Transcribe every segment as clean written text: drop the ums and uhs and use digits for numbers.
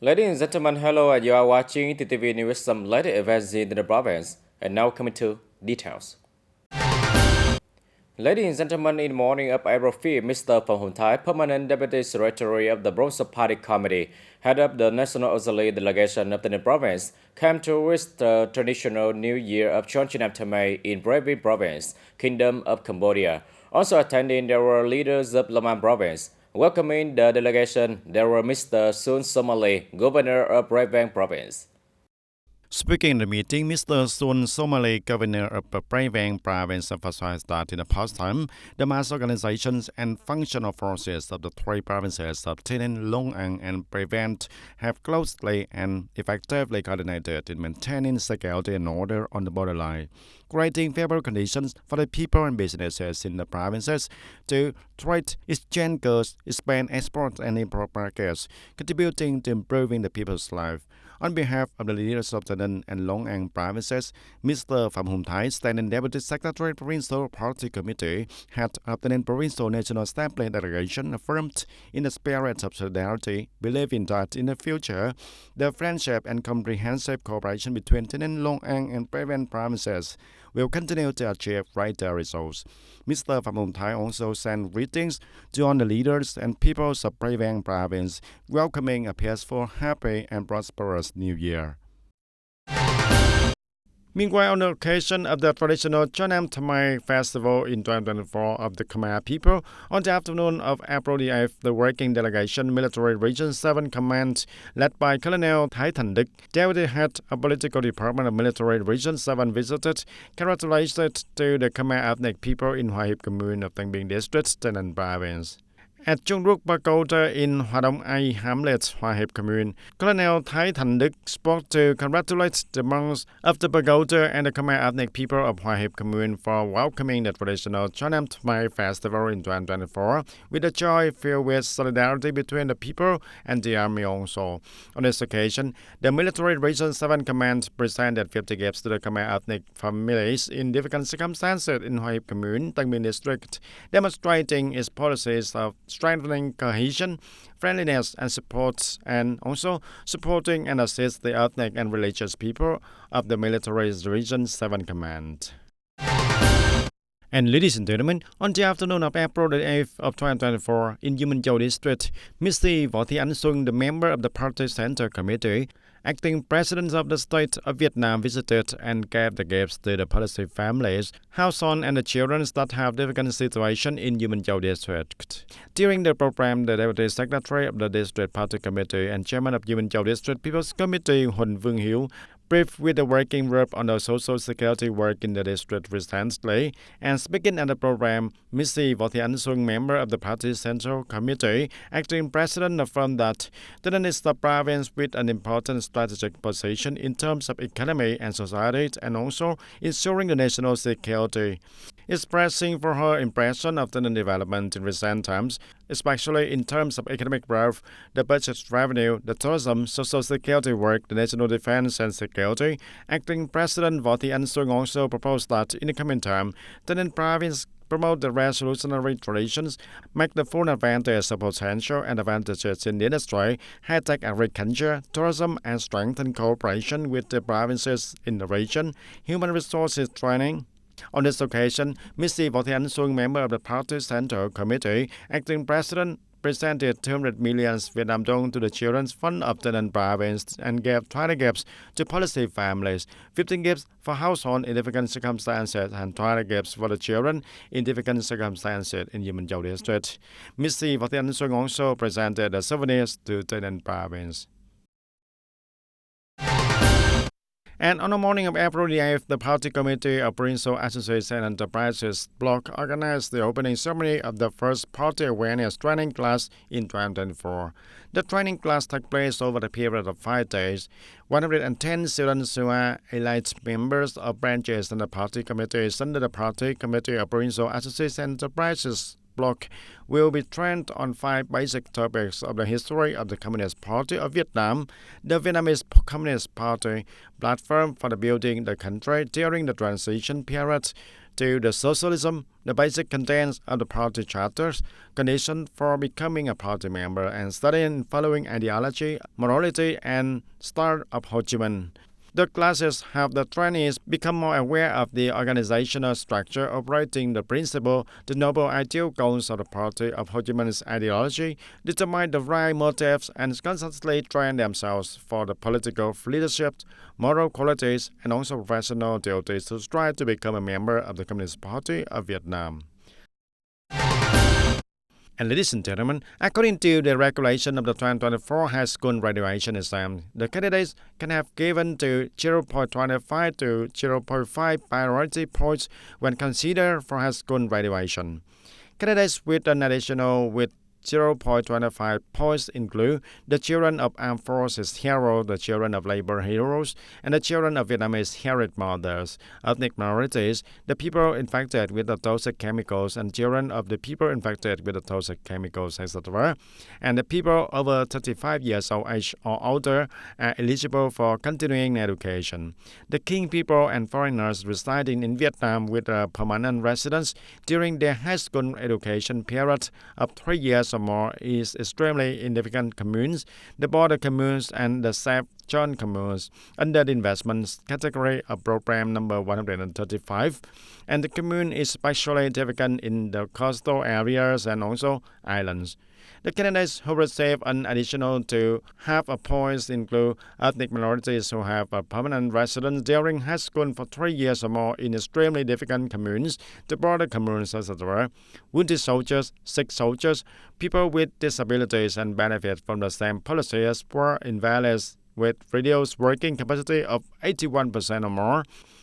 Ladies and gentlemen, hello, and you are watching TTVNEWS, some latest events in the province. And now coming to details. Ladies and gentlemen, in the morning of April 5th, Mr. Pham Hung Thai, Permanent Deputy Secretary of the Bronze Party Committee, head of the National Auxiliary Delegation of the province, came to wish the traditional New Year of TayNinhTV in Brevi Province, Kingdom of Cambodia. Also attending, there were leaders of Lamang Province. Welcoming the delegation, there were Mr. Sun Somali, Governor of Brevi Province. Speaking in the meeting, Mr. Sun Somali, Governor of Brevi Province, emphasized that in the past time, the mass organizations and functional forces of the three provinces of TayNinh, Long An, and Brevi have closely and effectively coordinated in maintaining security and order on the borderline, creating favorable conditions for the people and businesses in the provinces to trade, exchange goods, expand export and import markets, contributing to improving the people's life. On behalf of the leaders of TayNinh and Long An provinces, Mr. Pham Hung Thai, standing Deputy Secretary Provincial Party Committee, head of the Provincial National Assembly delegation, affirmed in the spirit of solidarity, believing that in the future, the friendship and comprehensive cooperation between TayNinh, Long An, and Brevi provinces will continue to achieve greater results. Mr. Pham Hung Thai also sent greetings to all the leaders and peoples of Brevi province, welcoming a peaceful, happy, and prosperous New Year. Meanwhile, on the occasion of the traditional TayNinhTV festival in 2024 of the Khmer people, on the afternoon of April the 8th, the working delegation, Military Region 7 Command, led by Colonel TayNinhTVToday, Deputy Head of Political Department of Military Region 7, visited, congratulated to the Khmer ethnic people in Hua Hiep Commune of Tân Biên District, TayNinh Province. At Chungruk Pagoda in Hwadong Ai Hamlet, Hua Hiep Commune, Colonel TayNinhTVToday spoke to congratulate the monks of the pagoda and the Khmer ethnic people of Hua Hiep Commune for welcoming the traditional TayNinhTV festival in 2024 with a joy filled with solidarity between the people and the army also. On this occasion, the Military Region 7 Command presented 50 gifts to the Khmer ethnic families in difficult circumstances in Hua Hiep Commune, Tân Biên District, demonstrating its policies of strengthening cohesion, friendliness, and support, and also supporting and assist the ethnic and religious people of the Military Region 7 Command. And ladies and gentlemen, on the afternoon of April the 8th of 2024 in Human Châu District, Mr. Võ Thị Ánh Xuân, the member of the Party Center Committee, acting President of the State of Vietnam, visited and gave the gifts to the policy families, households, and the children that have difficult situation in Human Châu District. During the program, the Deputy Secretary of the District Party Committee and Chairman of Human Châu District People's Committee, Huỳnh Vương Hiếu, briefed with the working group on the social security work in the district recently, and speaking at the program, Mr. Võ Thị Ánh Xuân, member of the party Central Committee, acting president, affirmed that TayNinh is the province with an important strategic position in terms of economy and society, and also ensuring the national security. Expressing for her impression of TayNinh development in recent times, especially in terms of economic growth, the budget revenue, the tourism, social security work, the national defense and security, acting President Võ Thị Ánh Xuân also proposed that in the coming term, TayNinh province promote the revolutionary traditions, make the full advantage of potential and advantages in the industry, high-tech agriculture, tourism, and strengthen cooperation with the provinces in the region, human resources training. On this occasion, Mr. Võ Thị Ánh Xuân, member of the Party Central Committee, acting President, presented 200 million Vietnam dong to the Children's Fund of TayNinh Province and gave 20 gifts to policy families, 15 gifts for households in difficult circumstances, and 20 gifts for the children in difficult circumstances in Human Châu District. Mr. Võ Thị Ánh Xuân also presented the souvenirs to TayNinh Province. And on the morning of April the 8th, the Party Committee of Provincial Association and Enterprises Bloc organized the opening ceremony of the first Party Awareness Training Class in 2024. The training class took place over the period of 5 days. 110 students who are elite members of branches in the Party Committees under the Party Committee of Provincial Association and Enterprises Bloc will be trained on 5 basic topics of the history of the Communist Party of Vietnam, the Vietnamese Communist Party, platform for the building the country during the transition period, to the socialism, the basic contents of the party charters, conditions for becoming a party member, and studying following ideology, morality, and style of Ho Chi Minh. The classes help the trainees become more aware of the organizational structure, operating the principle, the noble ideal goals of the party of Ho Chi Minh's ideology, determine the right motives, and constantly train themselves for the political leadership, moral qualities, and also professional duties to strive to become a member of the Communist Party of Vietnam. And ladies and gentlemen, according to the regulation of the 2024 high school graduation exam, the candidates can have given to 0.25 to 0.5 priority points when considered for high school graduation. Candidates with an additional with 0.25 points include the children of armed forces heroes, the children of labor heroes, and the children of Vietnamese heritage mothers, ethnic minorities, the people infected with the toxic chemicals, and children of the people infected with the toxic chemicals, etc. And the people over 35 years of age or older are eligible for continuing education. The King people and foreigners residing in Vietnam with a permanent residence during their high school education period of 3 years or more is extremely insignificant communes, the border communes, and the safe zone communes under the investments category of program number 135, and the commune is especially significant in the coastal areas and also islands. The candidates who receive an additional to half a points include ethnic minorities who have a permanent residence during high school for 3 years or more in extremely difficult communes, the border communes, etc., wounded soldiers, sick soldiers, people with disabilities, and benefit from the same policy as poor invalids with reduced working capacity of 81% or more,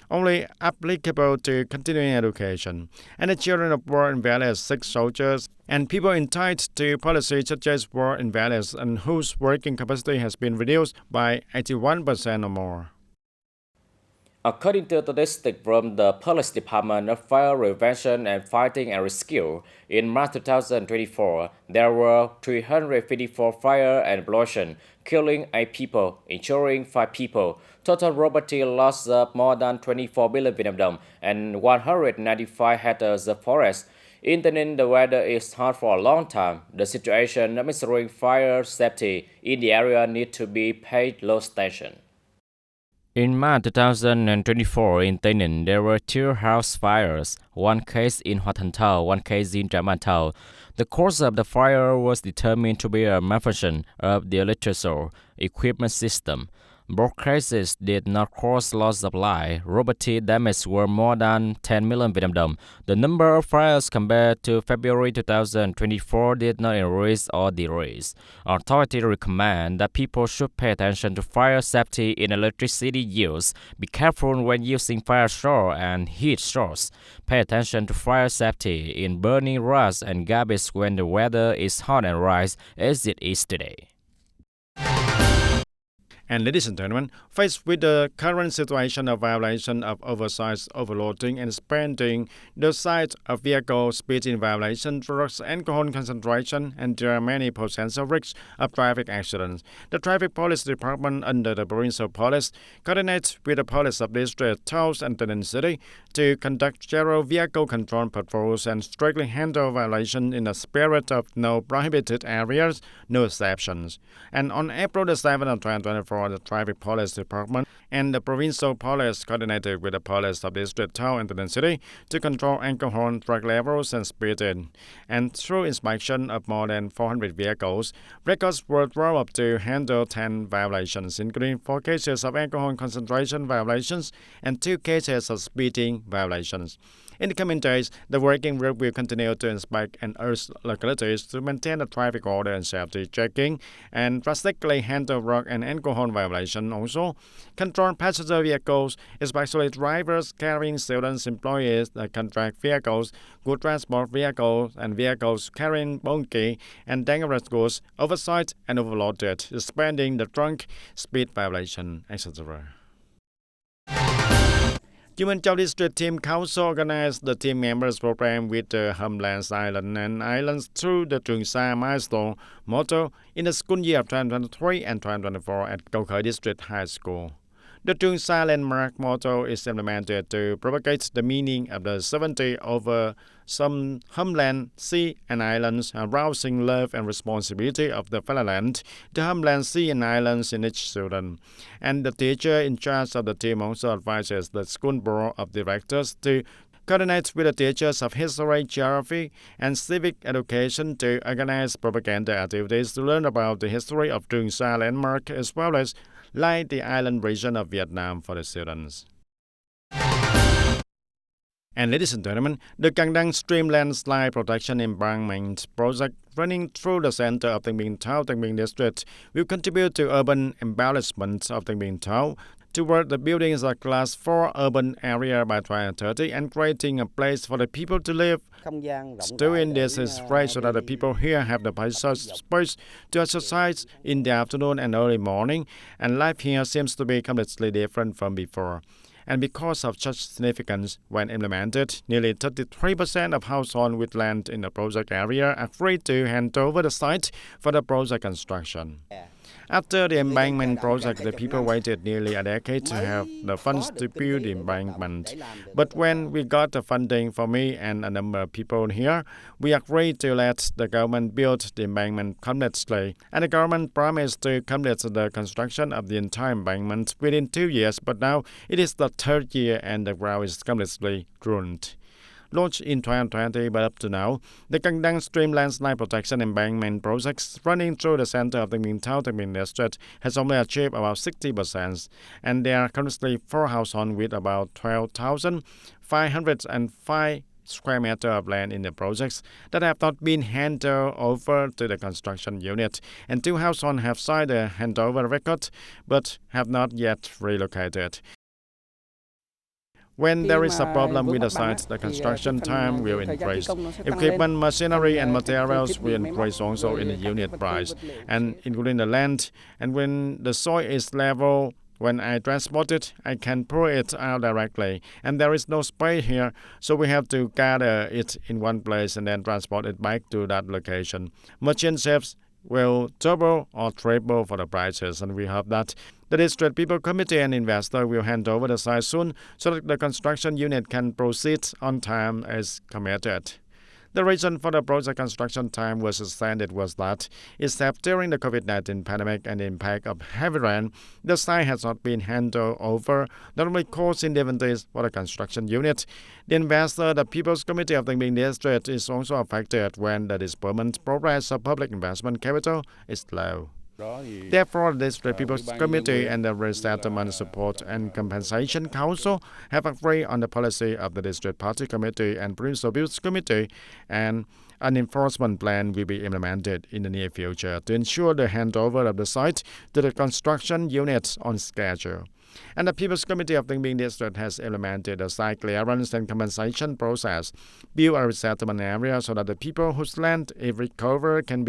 only applicable to continuing education, and the children of war invalids, sick soldiers, and people entitled to policies such as war invalids and whose working capacity has been reduced by 81% or more. According to statistics from the Police Department of Fire Prevention and Fighting and Rescue, in March 2024, there were 354 fire and explosions, killing 8 people, injuring 5 people. Total property loss of more than 24 billion Vietnam dong and 195 hectares of forest. In Tây Ninh, the weather is hot for a long time. The situation of ensuring fire safety in the area needs to be paid close attention. In March 2024, in Tây Ninh, there were 2 house fires, 1 case in Hoa Thanh Thao, 1 case in Trạm An Thao. The cause of the fire was determined to be a malfunction of the electrical equipment system. Both cases did not cause loss of life. Property damage were more than 10 million Vietnam dong. The number of fires compared to February 2024 did not increase or decrease. Authorities recommend that people should pay attention to fire safety in electricity use. Be careful when using fire source and heat source. Pay attention to fire safety in burning rocks and garbage when the weather is hot and rise, as it is today. And ladies and gentlemen, faced with the current situation of violation of oversized overloading and expanding the size of vehicle speeding violation, drugs, alcohol concentration, and there are many potential risks of traffic accidents, the Traffic Police Department under the Provincial Police coordinates with the Police of District, Towns, and Tây Ninh City to conduct general vehicle control patrols and strictly handle violations in the spirit of no prohibited areas, no exceptions. And on April the 7th of 2024, the Traffic Police Department and the Provincial Police coordinated with the Police of District, Town, and Tây Ninh City to control alcohol, drug levels, and speeding. And through inspection of more than 400 vehicles, records were drawn up to handle 10 violations, including 4 cases of alcohol concentration violations and 2 cases of speeding violations. In the coming days, the working group will continue to inspect and urge localities to maintain the traffic order and safety checking and drastically handle drug and alcohol violations. Also, control passenger vehicles, especially drivers carrying students, employees, contract vehicles, good transport vehicles, and vehicles carrying bulky and dangerous goods, oversized and overloaded, expanding the drunk, speed violation, etc. Human Chow District Team Council organized the team members program with the Homelands Island and Islands through the Trường Sa milestone motto in the school year of 2023 and 2024 at Cầu Khởi District High School. The Tung Sa landmark motto is implemented to propagate the meaning of the sovereignty over some homeland, sea, and islands, arousing love and responsibility of the fatherland, the homeland, sea, and islands in each student. And the teacher in charge of the team also advises the school board of directors to coordinate with the teachers of history, geography, and civic education to organize propaganda activities to learn about the history of Tung Sa landmark as well as like the island region of Vietnam for the students. And ladies and gentlemen, the Cang Đăng Stream Landslide Protection Embankment project running through the center of Thanh Minh Town, Thanh Minh District will contribute to urban embellishment of Thanh Minh Town toward the building a class 4 urban area by 2030 and creating a place for the people to live. Doing this is right so that the people here have the space to exercise in the afternoon and early morning, and life here seems to be completely different from before. And because of such significance, when implemented, nearly 33% of households with land in the project area agreed to hand over the site for the project construction. After the embankment project, the people waited nearly a decade to have the funds to build the embankment. But when we got the funding for me and a number of people here, we agreed to let the government build the embankment completely. And the government promised to complete the construction of the entire embankment within 2 years, but now it is the third year and the ground is completely ruined. Launched in 2020, but up to now, the Cang Đăng Stream Landslide Protection Embankment projects running through the center of the Minh Town, Thanh Minh District has only achieved about 60%, and there are currently 4 households with about 12,505 square meters of land in the projects that have not been handed over to the construction unit, and 2 households have signed a handover record but have not yet relocated. When there is a problem with the site, the construction time will increase. Equipment, machinery, and materials will increase also in the unit price, and including the land. And when the soil is level, when I transport it, I can pour it out directly. And there is no space here, so we have to gather it in one place and then transport it back to that location. Machine shapes will double or triple for the prices, and we hope that the District People Committee and investor will hand over the site soon so that the construction unit can proceed on time as committed. The reason for the project construction time was extended was that, except during the COVID-19 pandemic and the impact of heavy rain, the site has not been handed over, not only causing difficulties for the construction unit. The investor, the People's Committee of the Minh District, is also affected when the disbursement progress of public investment capital is low. Therefore, the District People's Committee and the Resettlement Support and Compensation Council have agreed on the policy of the District Party Committee and Provincial Bills Committee, and an enforcement plan will be implemented in the near future to ensure the handover of the site to the construction unit on schedule. And the People's Committee of the Minh District has implemented a site clearance and compensation process, build a resettlement area so that the people whose land, if recovered, can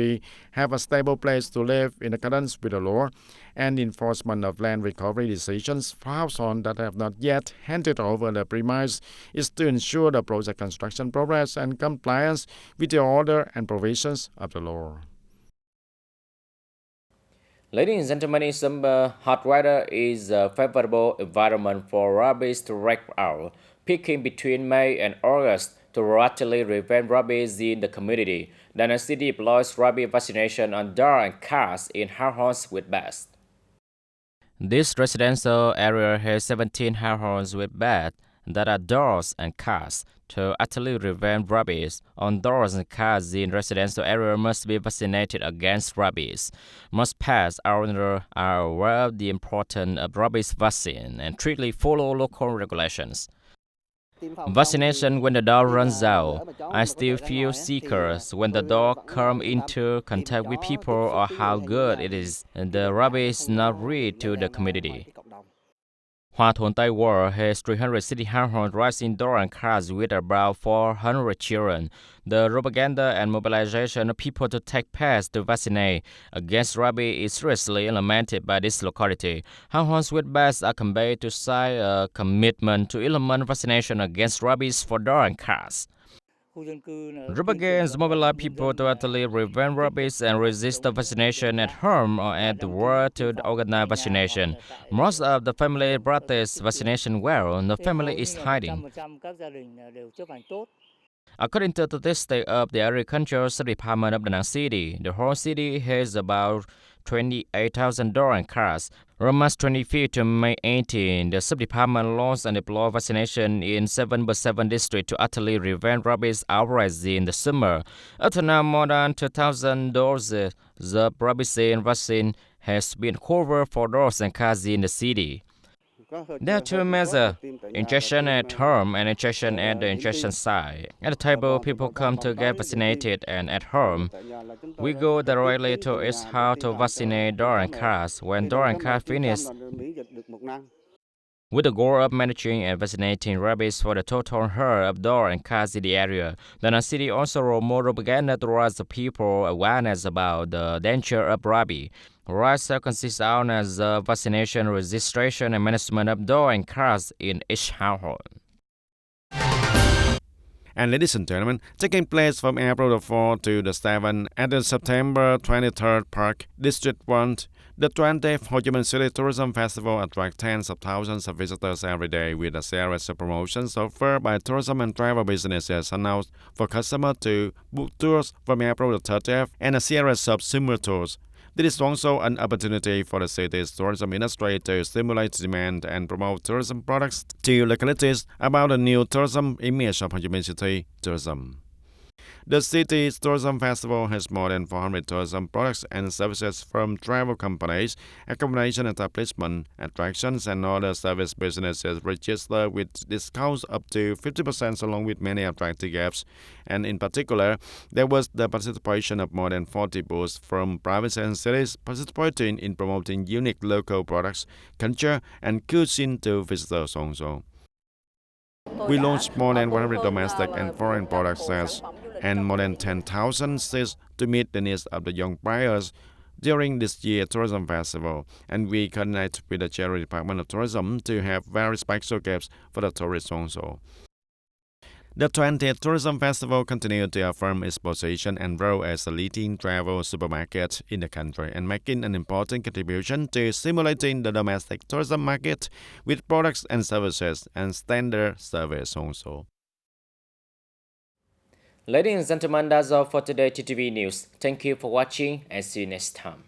have a stable place to live in accordance with the law, and enforcement of land recovery decisions for households that have not yet handed over the premise is to ensure the project construction progress and compliance with the order and provisions of the law. Ladies and gentlemen, in summer, hot weather is a favorable environment for rabies to break out, peaking between May and August to rapidly prevent rabies in the community. Then the city deploys rabies vaccination on dogs and cats in households with beds. This residential area has 17 households with beds that are dogs and cats. To utterly prevent rabies, all dogs and cats in residential area must be vaccinated against rabies. Most pets owners are aware of the importance of rabies vaccine and strictly follow local regulations. Vaccination when the dog runs out. I still feel sicker when the dog comes into contact with people or how good it is and the rabies not reach to the community. Hoa Thuận Tây Ward has 300 city households raising dogs and cats with about 400 children. The propaganda and mobilization of people to take pets to vaccinate against rabies is seriously implemented by this locality. Households with pets are conveyed to sign a commitment to implement vaccination against rabies for dogs and cats. Group against mobilize people to utterly prevent rabies and resist the vaccination at home or at the world to organize vaccination. Most of the family practice vaccination well, and the family is hiding. According to the statistic of the Agricultural Department of Da Nang City, the whole city has about 28,000 door and cars. From March 25 to May 18, the sub-department launched and deployed vaccination in 7 districts to utterly prevent rabies outbreaks in the summer. Up to now, more than 2,000 doses of rabies vaccine has been covered for doors and cars in the city. There are two measures, injection at home and injection at the injection site. At the table, people come to get vaccinated, and at home, we go directly to its house to vaccinate door and cars. When door and car finish, with the goal of managing and vaccinating rabies for the total herd of door and cars in the area, Da Nang City also wrote more propaganda to raise the people awareness about the danger of rabies. Rights consists out as vaccination, registration, and management of door and cars in each household. And ladies and gentlemen, taking place from April the 4th to the 7th at the September 23rd Park, District 1, the 20th Ho Chi Minh City Tourism Festival attracts tens of thousands of visitors every day with a series of promotions offered by tourism and travel businesses announced for customers to book tours from April the 30th and a series of summer tours. This is also an opportunity for the city's tourism industry to stimulate demand and promote tourism products to localities about the new tourism image of Ho Chi Minh City tourism. The city's tourism festival has more than 400 tourism products and services from travel companies, accommodation establishments, attractions, and other service businesses registered with discounts up to 50% along with many attractive gifts. And in particular, there was the participation of more than 40 booths from provinces and cities participating in promoting unique local products, culture, and cuisine to visitors also. We launched more than 100 domestic and foreign product sales and more than 10,000 seats to meet the needs of the young buyers during this year's tourism festival, and we coordinate with the Cherry Department of Tourism to have very special gifts for the tourists also. The 20th Tourism Festival continued to affirm its position and role as a leading travel supermarket in the country and making an important contribution to stimulating the domestic tourism market with products and services and standard service also. Ladies and gentlemen, that's all for today TTV News. Thank you for watching and see you next time.